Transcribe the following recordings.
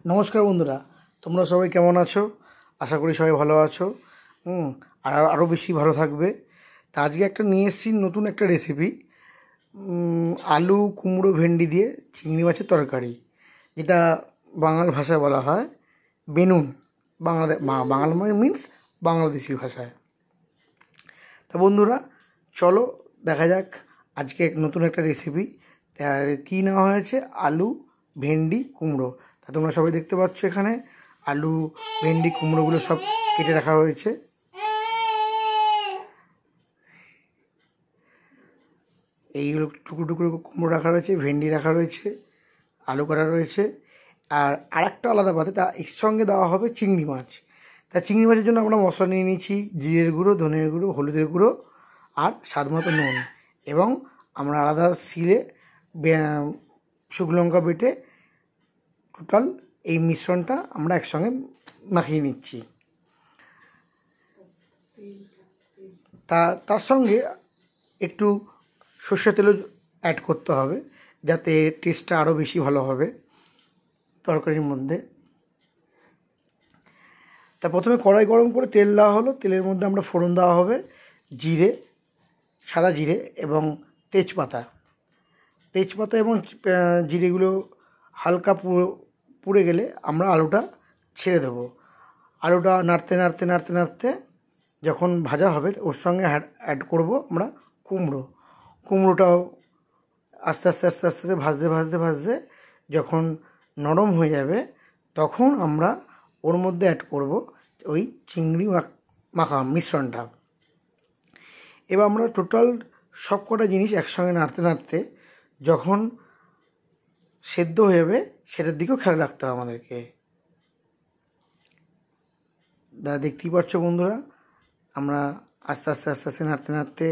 নমস্কার বন্ধুরা, তোমরা সবাই কেমন আছো? আশা করি সবাই ভালো আছো। আর আরও বেশি ভালো থাকবে। তা আজকে একটা নিয়ে এসেছি নতুন একটা রেসিপি, আলু কুমড়ো ভেন্ডি দিয়ে চিংড়ি মাছের তরকারি, যেটা বাংলা ভাষায় বলা হয় বেনুন। বাংলা মিন্স বাংলাদেশি ভাষায়। তা বন্ধুরা, চলো দেখা যাক আজকে নতুন একটা রেসিপি। কী নেওয়া হয়েছে? আলু, ভেন্ডি, কুমড়ো। তা তোমরা সবাই দেখতে পাচ্ছ এখানে আলু, ভেন্ডি, কুমড়োগুলো সব কেটে রাখা হয়েছে। এইগুলো টুকরো টুকরো কুমড়ো রাখা রয়েছে, ভেন্ডি রাখা রয়েছে, আলু কাটা রয়েছে। আর আরেকটা আলাদা পাতে তা এর সঙ্গে দেওয়া হবে চিংড়ি মাছ। তা চিংড়ি মাছের জন্য আমরা মশলা নিয়ে নিয়েছি জিরের গুঁড়ো, ধনের গুঁড়ো, হলুদের গুঁড়ো আর স্বাদ মতো নুন। এবং আমরা আলাদা শিলে শুকনো লঙ্কা বেটে টোটাল এই মিশ্রণটা আমরা একসঙ্গে মাখিয়ে নিচ্ছি। তার সঙ্গে একটু সর্ষের তেলও অ্যাড করতে হবে, যাতে টেস্টটা আরও বেশি ভালো হবে তরকারির মধ্যে। তা প্রথমে কড়াই গরম করে তেল দেওয়া হলো। তেলের মধ্যে আমরা ফোড়ন দেওয়া হবে জিরে, সাদা জিরে এবং তেজপাতা এবং জিরেগুলো হালকা পুড়ে গেলে আমরা আলুটা ছেড়ে দেবো। আলুটা নাড়তে নাড়তে নাড়তে নাড়তে যখন ভাজা হবে ওর সঙ্গে অ্যাড করব আমরা কুমড়োটাও আস্তে আস্তে আস্তে আস্তে আস্তে ভাজতে ভাজতে ভাজতে যখন নরম হয়ে যাবে তখন আমরা ওর মধ্যে অ্যাড করব ওই চিংড়ি মাখা মিশ্রণটা। এবার আমরা টোটাল সব কটা জিনিস একসঙ্গে নাড়তে নাড়তে যখন সেদ্ধ হয়ে যাবে সেটার দিকেও খেয়াল রাখতে হবে আমাদেরকে। দেখতেই পাচ্ছ বন্ধুরা, আমরা আস্তে আস্তে আস্তে আস্তে নাড়তে নাড়তে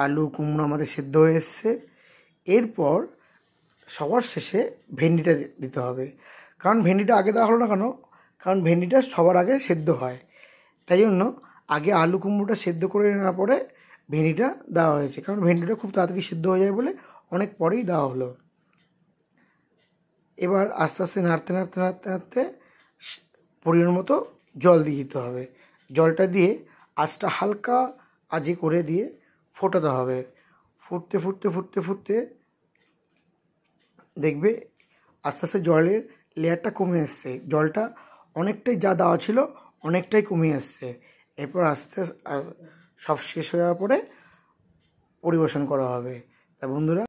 আলু কুমড়ো আমাদের সেদ্ধ হয়ে এসছে। এরপর সবার শেষে ভেন্ডিটা দিতে হবে। কারণ ভেন্ডিটা আগে দেওয়া হলো না কেন? কারণ ভেন্ডিটা সবার আগে সেদ্ধ হয়, তাই জন্য আগে আলু কুমড়োটা সেদ্ধ করে নেওয়ার পরে ভেন্ডিটা দেওয়া হয়েছে। কারণ ভেন্ডিটা খুব তাড়াতাড়ি সেদ্ধ হয়ে যায় বলে অনেক পরেই দেওয়া হলো। এবার আস্তে আস্তে নাড়তে নাড়তে নাড়তে নাড়তে পরিমাণ মতো জল দিয়ে দিতে হবে। জলটা দিয়ে আঁচটা হালকা আঁচে করে দিয়ে ফোটাতে হবে। ফুটতে ফুটতে ফুটতে ফুটতে দেখবে আস্তে আস্তে জলের লেয়ারটা কমে এসছে। জলটা অনেকটাই যা দেওয়া ছিল অনেকটাই কমে এসছে। এরপর আস্তে সব শেষ হয়ে যাওয়ার পরে পরিবেশন করা হবে। তা বন্ধুরা,